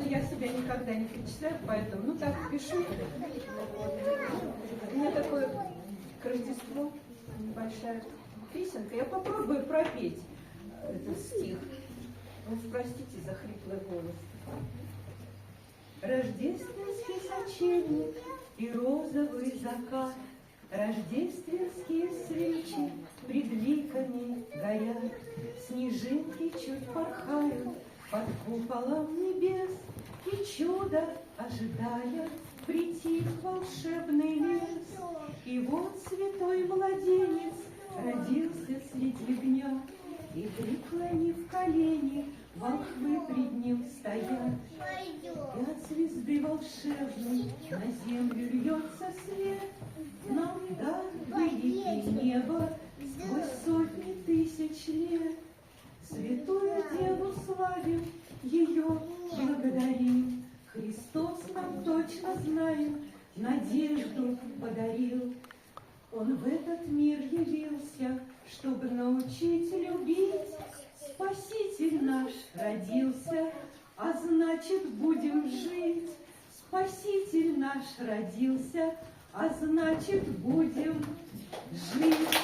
но я себя никогда не перечисляю, поэтому, ну так, пишу. У меня такое к Рождеству небольшая песенка. Я попробую пропеть этот стих. Вы простите за хриплый голос. Рождественский сочельник и розовый закат, рождественские свечи пред ликами горят, снежинки чуть порхают под куполом небес, и чудо, ожидая, притих волшебный лес. И вот святой младенец родился среди дня, и, преклонив колени, волхвы пред ним стоят. И от звезды волшебной на землю льется свет, нам дар великий неба сквозь сотни тысяч лет. Святую Деву славим, ее благодарим. Христос нам точно знаем, надежду подарил. Он в этот мир явился, чтобы научить любить. Спаситель наш родился, а значит, будем жить. Спаситель наш родился, а значит, будем жить.